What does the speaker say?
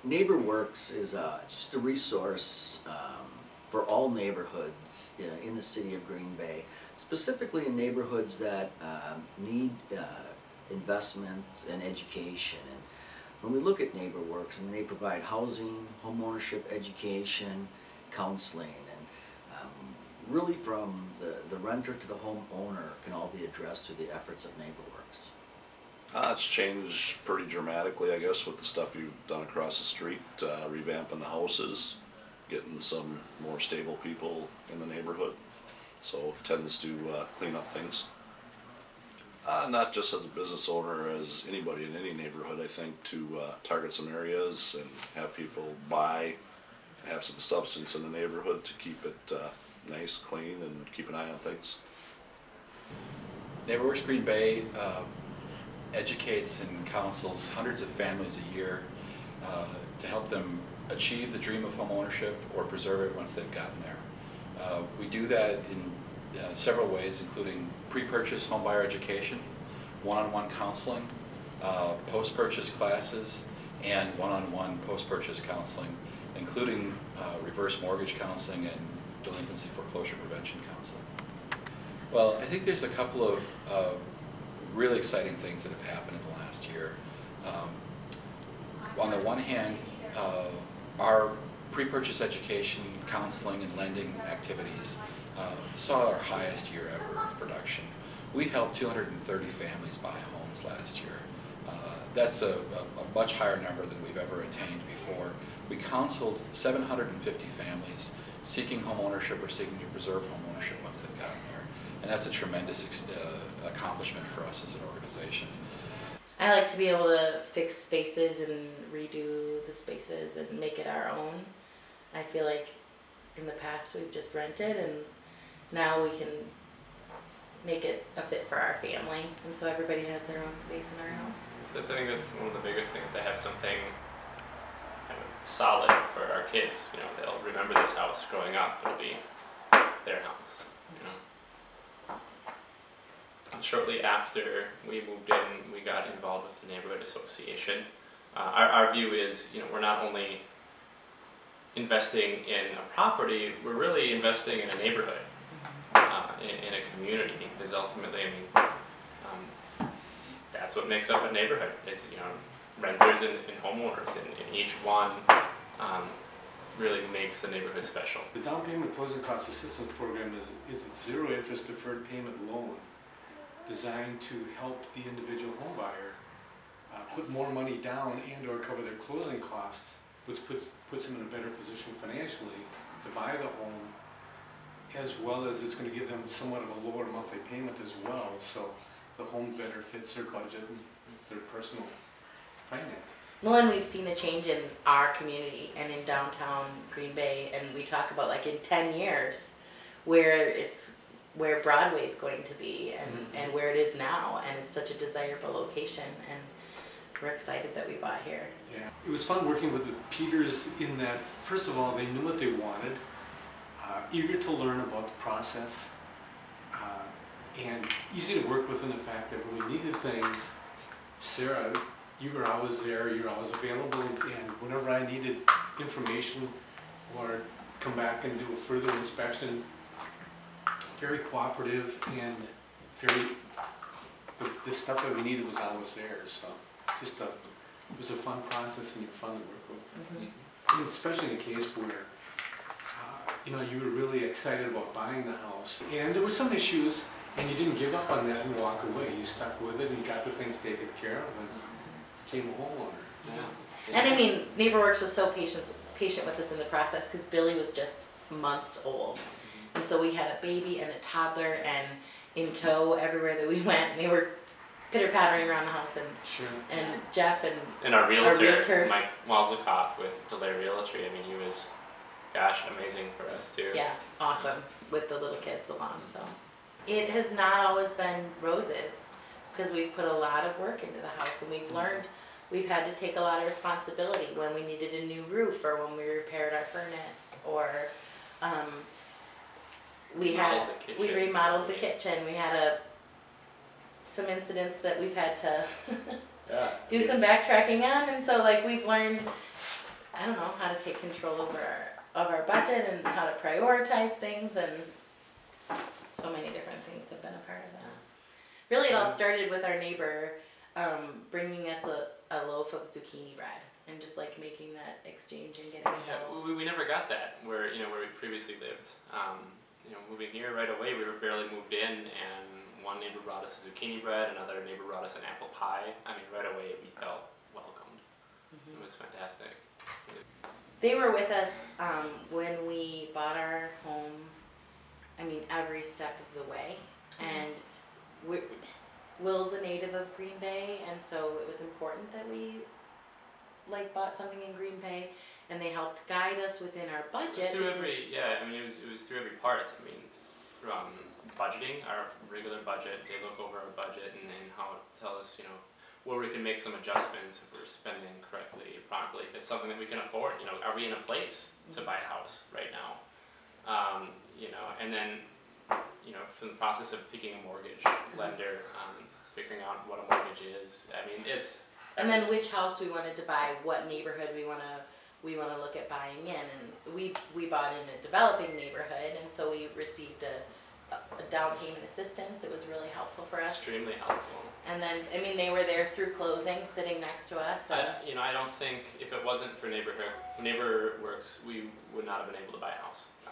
NeighborWorks is it's just a resource for all neighborhoods in the city of Green Bay, specifically in neighborhoods that need investment and education. And when we look at NeighborWorks, I mean, they provide housing, homeownership, education, counseling, and really from the renter to the homeowner can all be addressed through the efforts of NeighborWorks. It's changed pretty dramatically, I guess, with the stuff you've done across the street, revamping the houses, getting some more stable people in the neighborhood. So it tends to clean up things. Not just as a business owner, as anybody in any neighborhood, I think, to target some areas and have people buy, have some substance in the neighborhood to keep it nice, clean, and keep an eye on things. NeighborWorks Green Bay educates and counsels hundreds of families a year to help them achieve the dream of homeownership or preserve it once they've gotten there. We do that in several ways, including pre-purchase homebuyer education, one-on-one counseling, post-purchase classes, and one-on-one post-purchase counseling, including reverse mortgage counseling and delinquency foreclosure prevention counseling. Well, I think there's a couple of really exciting things that have happened in the last year. On the one hand, our pre-purchase education, counseling, and lending activities saw our highest year ever of production. We helped 230 families buy homes last year. That's a much higher number than we've ever attained before. We counseled 750 families seeking home ownership or seeking to preserve home ownership once they've gotten there. And that's a tremendous accomplishment for us as an organization. I like to be able to fix spaces and redo the spaces and make it our own. I feel like in the past we've just rented, and now we can make it a fit for our family, and so everybody has their own space in our house. So I think that's one of the biggest things, to have something kind of solid for our kids. You know, they'll remember this house growing up. It'll be their house. You know. And shortly after we moved in, we got involved with the neighborhood association. Our view is, you know, we're not only investing in a property, we're really investing in a neighborhood, in a community, because ultimately, I mean, that's what makes up a neighborhood, is, you know, renters and homeowners, and each one really makes the neighborhood special. The down payment closing cost assistance program is a zero interest deferred payment loan designed to help the individual home buyer put more money down and or cover their closing costs, which puts them in a better position financially to buy the home, as well as it's going to give them somewhat of a lower monthly payment as well, so the home better fits their budget and their personal finances. Well, and we've seen a change in our community and in downtown Green Bay, and we talk about like in 10 years where Broadway's going to be and where it is now, and it's such a desirable location, and we're excited that we bought here. Yeah, it was fun working with the Peters in that, first of all, they knew what they wanted, eager to learn about the process, and easy to work with in the fact that when we needed things, Sarah, you were always there, you're always available, and whenever I needed information or come back and do a further inspection, very cooperative, and the stuff that we needed was always there, so just it was a fun process and you're fun to work with. And especially in a case where you know, you were really excited about buying the house, and there were some issues, and you didn't give up on that and walk away. You stuck with it and you got the things taken care of and became a homeowner. Yeah. And I mean, NeighborWorks was so patient with us in the process, because Billy was just months old. And so we had a baby and a toddler and in tow everywhere that we went, and they were pitter-pattering around the house, and Jeff and our realtor, Mike Wozlikoff with Delay Realty, I mean, he was, gosh, amazing for us too. Yeah, awesome, with the little kids along, so. It has not always been roses, because we've put a lot of work into the house, and we've learned, we've had to take a lot of responsibility when we needed a new roof, or when we repaired our furnace, or we remodeled the kitchen. We had some incidents that we've had to do some backtracking on, and so like we've learned I don't know, how to take control of our budget and how to prioritize things, and so many different things have been a part of that. Really, it all started with our neighbor bringing us a loaf of zucchini bread and just like making that exchange and getting Yeah, involved. we never got that where where we previously lived. Moving here right away, we were barely moved in, and one neighbor brought us a zucchini bread, another neighbor brought us an apple pie. I mean, right away we felt welcomed. It was fantastic. They were with us when we bought our home. I mean, every step of the way. And Will's a native of Green Bay, and so it was important that we like bought something in Green Bay, and they helped guide us within our It budget. was through because- it was through every part. I mean, from budgeting, our regular budget, they look over our budget and how tell us, where we can make some adjustments if we're spending correctly, properly, if it's something that we can afford, are we in a place to buy a house right now? And then, from the process of picking a mortgage lender, figuring out what a mortgage is, I mean, it's. And then which house we wanted to buy, what neighborhood we wanna look at buying in, and we bought in a developing neighborhood, and so we received a down payment assistance. It was really helpful for us. Extremely helpful. And then, I mean, they were there through closing, sitting next to us. And I don't think if it wasn't for NeighborWorks, we would not have been able to buy a house. No.